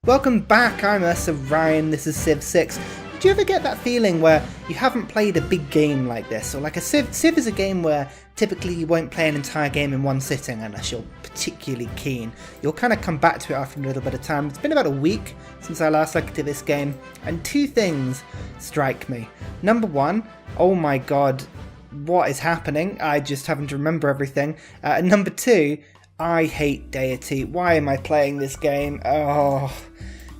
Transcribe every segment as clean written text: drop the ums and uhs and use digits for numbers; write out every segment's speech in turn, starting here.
Welcome back, I'm Ursa Ryan, this is Civ 6. Do you ever get that feeling where you haven't played a big game like this? Or like a Civ is a game where typically you won't play an entire game in one sitting unless you're particularly keen. You'll kind of come back to it after a little bit of time. It's been about a week since I last looked at this game, and two things strike me. Number one, oh my god, what is happening? I just happen to remember everything. And number two, I hate Deity. Why am I playing this game? Oh,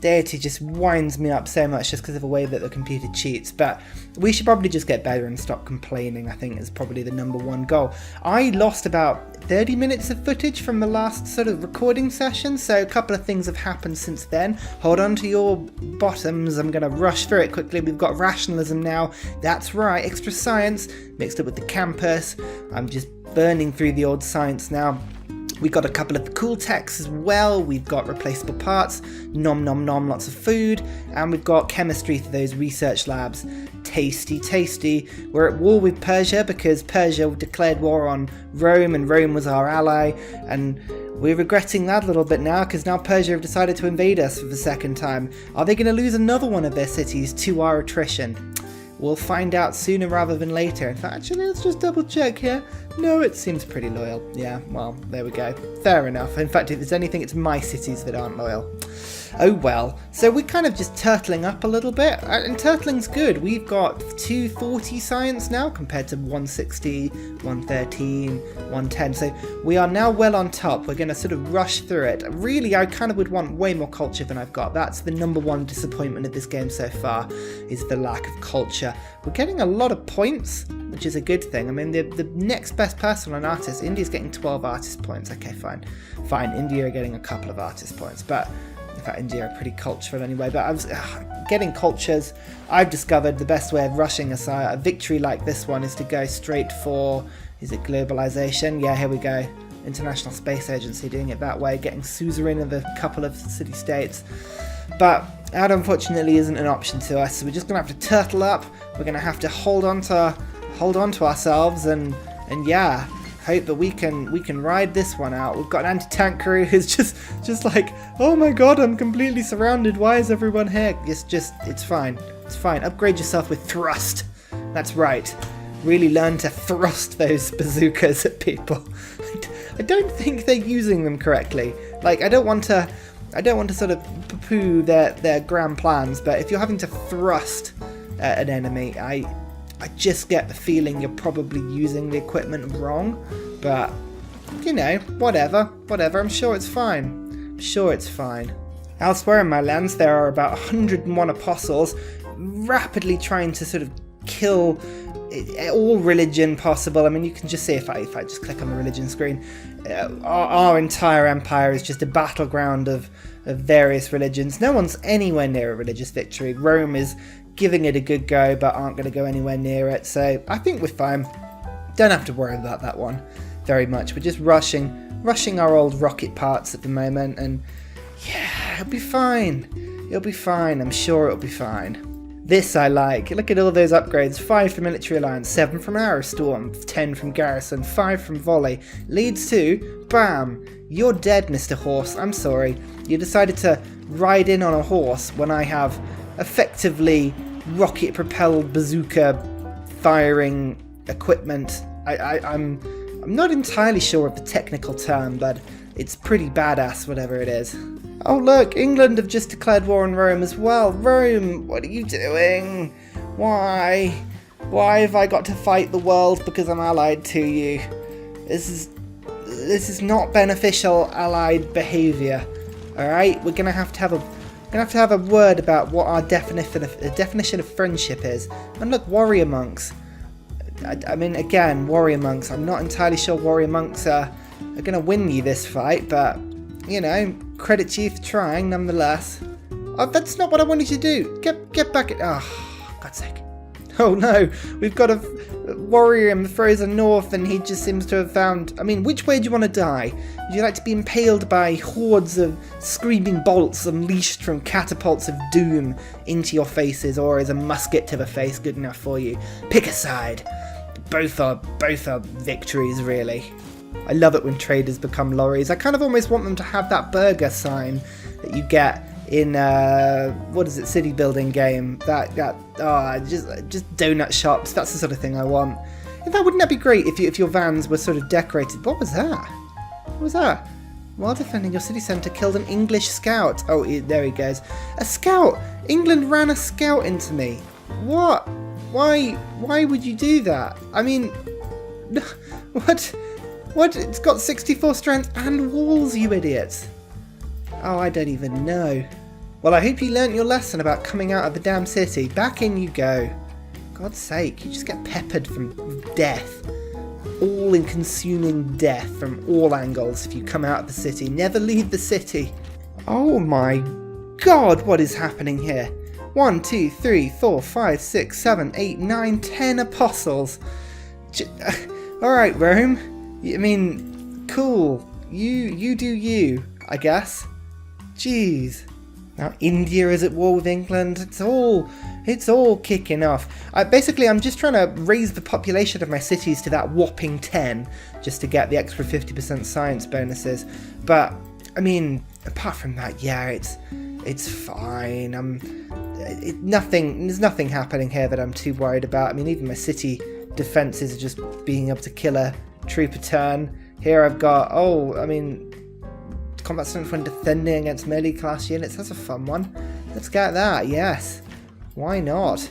Deity just winds me up so much just because of the way that the computer cheats. But we should probably just get better and stop complaining, I think is probably the number one goal. I lost about 30 minutes of footage from the last sort of recording session, so a couple of things have happened since then. Hold on to your bottoms, I'm going to rush through it quickly. We've got rationalism now. That's right, extra science mixed up with the campus. I'm just burning through the old science now. We've got a couple of cool techs as well, we've got replaceable parts, nom nom nom, lots of food, and we've got chemistry for those research labs. Tasty, tasty. We're at war with Persia because Persia declared war on Rome and Rome was our ally, and we're regretting that a little bit now because now Persia have decided to invade us for the second time. Are they going to lose another one of their cities to our attrition? We'll find out sooner rather than later. In fact, actually, let's just double check here. No, it seems pretty loyal. Yeah, well, there we go. Fair enough. In fact, if there's anything, it's my cities that aren't loyal. Oh well. So we're kind of just turtling up a little bit, and turtling's good. We've got 240 science now compared to 160, 113, 110. So we are now well on top. We're going to sort of rush through it. Really, I kind of would want way more culture than I've got. That's the number one disappointment of this game so far, is the lack of culture. We're getting a lot of points, which is a good thing. I mean, the next best person on artist, India's getting 12 artist points. Okay, fine. Fine, India are getting a couple of artist points, but in fact, India are pretty cultural anyway, but I was getting cultures. I've discovered the best way of rushing a victory like this one is to go straight for, is it globalization? Yeah, here we go. International Space Agency, doing it that way, getting suzerain of a couple of city-states. But that unfortunately isn't an option to us, so we're just going to have to turtle up. We're going to have to hold on to ourselves and yeah, hope that we can ride this one out. We've got an anti-tank crew who's just like, oh my god, I'm completely surrounded. Why is everyone here? It's fine. It's fine. Upgrade yourself with thrust. That's right. Really learn to thrust those bazookas at people. I don't think they're using them correctly. Like, I don't want to sort of poo-poo their grand plans, but if you're having to thrust at an enemy, I just get the feeling you're probably using the equipment wrong, but, you know, whatever, I'm sure it's fine. Elsewhere in my lands, there are about 101 apostles rapidly trying to sort of kill all religion possible. I mean, you can just see if I just click on the religion screen, our entire empire is just a battleground of various religions. No one's anywhere near a religious victory. Rome is giving it a good go, but aren't going to go anywhere near it. So I think we're fine. Don't have to worry about that one very much. We're just rushing our old rocket parts at the moment, and yeah, it'll be fine. I'm sure it'll be fine. This I like. Look at all those upgrades. 5 from Military Alliance, 7 from Aerostorm, 10 from Garrison, 5 from Volley. Leads to, bam, you're dead, Mr. Horse. I'm sorry. You decided to ride in on a horse when I have effectively rocket-propelled bazooka firing equipment. I'm not entirely sure of the technical term, but it's pretty badass, whatever it is. Oh look, England have just declared war on Rome as well. Rome, what are you doing? Why have I got to fight the world because I'm allied to you? This is not beneficial allied behaviour. Alright, we're gonna have to have a word about what our definition of friendship is. And look, warrior monks. I mean, again, warrior monks. I'm not entirely sure warrior monks are going to win you this fight, but, you know, credit to you for trying nonetheless. Oh, that's not what I wanted you to do. Get back at... Oh, God's sake. Oh no, we've got a warrior in the frozen north and he just seems to have found... I mean, which way do you want to die? Would you like to be impaled by hordes of screaming bolts unleashed from catapults of doom into your faces, or is a musket to the face good enough for you? Pick a side. Both are victories, really. I love it when traders become lorries. I kind of almost want them to have that burger sign that you get in what is it, city building game. Just donut shops. That's the sort of thing I want. In fact, wouldn't that be great if your vans were sort of decorated? What was that? What was that? While defending your city centre, killed an English scout. Oh, there he goes. A scout! England ran a scout into me. What? Why would you do that? I mean, what? It's got 64 strength and walls, you idiots. Oh, I don't even know. Well, I hope you learnt your lesson about coming out of the damn city. Back in you go. God's sake, you just get peppered from death. All-consuming death from all angles if you come out of the city. Never leave the city. Oh my God, what is happening here? 1, 2, 3, 4, 5, 6, 7, 8, 9, 10 apostles. Alright, Rome. I mean, cool. You do you, I guess. Jeez. Now India is at war with England. It's all kicking off. Basically, I'm just trying to raise the population of my cities to that whopping 10, just to get the extra 50% science bonuses. But I mean, apart from that, yeah, it's fine. There's nothing happening here that I'm too worried about. I mean, even my city defenses are just being able to kill a troop a turn. Here I've got, combat strength when defending against melee class units. That's a fun one. Let's get that, yes. Why not?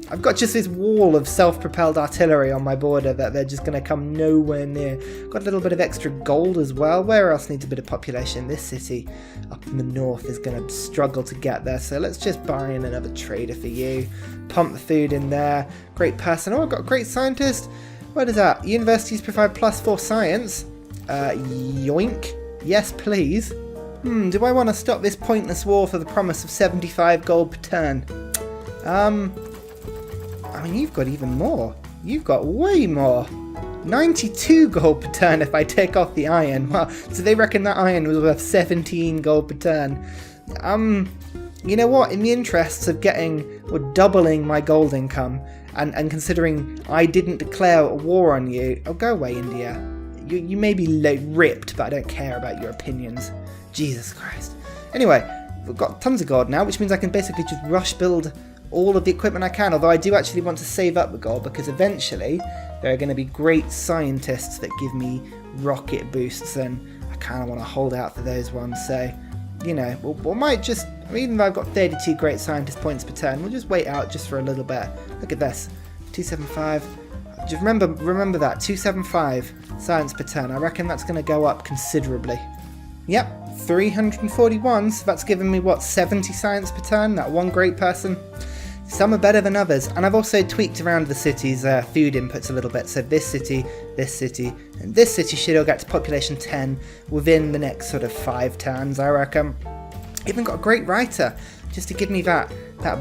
I've got just this wall of self-propelled artillery on my border that they're just going to come nowhere near. Got a little bit of extra gold as well. Where else needs a bit of population? This city up in the north is going to struggle to get there. So let's just buy in another trader for you. Pump the food in there. Great person. Oh, I've got a great scientist. What is that? Universities provide +4 science. Yoink. Yes, please. Do I want to stop this pointless war for the promise of 75 gold per turn? I mean, you've got even more. You've got way more. 92 gold per turn if I take off the iron. Wow, so they reckon that iron was worth 17 gold per turn. You know what? In the interests of getting or doubling my gold income, and considering I didn't declare a war on you, oh, go away, India. You may be ripped, but I don't care about your opinions. Jesus Christ. Anyway, we've got tons of gold now, which means I can basically just rush build all of the equipment I can, although I do actually want to save up the gold, because eventually there are going to be great scientists that give me rocket boosts, and I kind of want to hold out for those ones. So, you know, we might just, even though I've got 32 great scientist points per turn, we'll just wait out just for a little bit. Look at this, 275. Just remember that, 275 science per turn. I reckon that's going to go up considerably. Yep, 341, so that's giving me, what, 70 science per turn? That one great person. Some are better than others, and I've also tweaked around the city's food inputs a little bit, so this city, and this city should all get to population 10 within the next sort of 5 turns, I reckon. Even got a great writer, just to give me that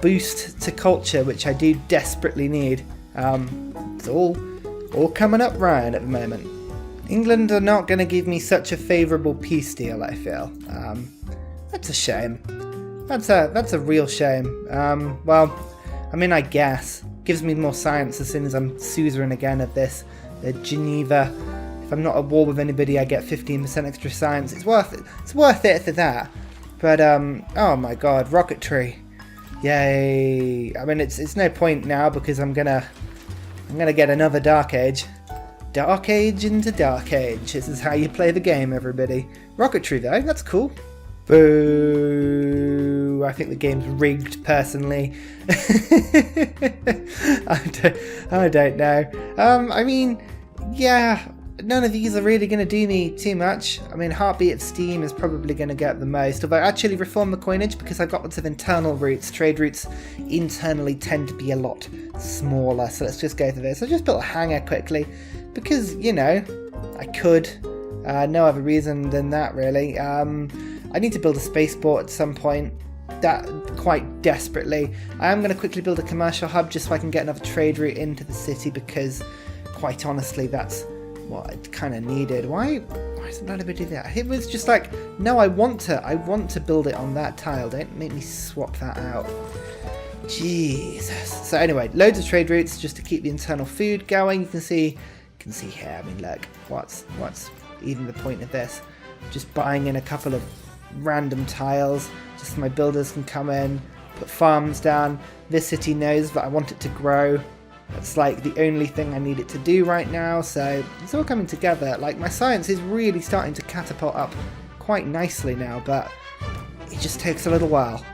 boost to culture, which I do desperately need. It's all coming up Ryan at the moment. England are not going to give me such a favourable peace deal, I feel. That's a shame. That's a real shame. Well, I mean, I guess. Gives me more science as soon as I'm suzerain again of this. Geneva. If I'm not at war with anybody, I get 15% extra science. It's worth it. It's worth it for that. But, oh my god, rocketry. Yay. I mean, it's no point now because I'm gonna get another Dark Age. Dark Age into Dark Age. This is how you play the game, everybody. Rocketry, though. That's cool. Boo! I think the game's rigged, personally. I don't know. I mean, yeah, none of these are really going to do me too much. I mean, Heartbeat of Steam is probably going to get the most. Although I actually reform the coinage because I've got lots of internal routes. Trade routes internally tend to be a lot smaller. So let's just go through this. I just built a hangar quickly because, you know, I could. No other reason than that, really. I need to build a spaceport at some point, that quite desperately. I am going to quickly build a commercial hub just so I can get another trade route into the city because, quite honestly, that's what I kind of needed. Why isn't anybody do that? It was just like, no, I want to build it on that tile. Don't make me swap that out. Jesus. So anyway, loads of trade routes just to keep the internal food going. You can see here. I mean, look, what's even the point of this? Just buying in a couple of random tiles, just so my builders can come in, put farms down. This city knows that I want it to grow. That's like the only thing I need it to do right now, so it's all coming together. Like, my science is really starting to catapult up quite nicely now, but it just takes a little while.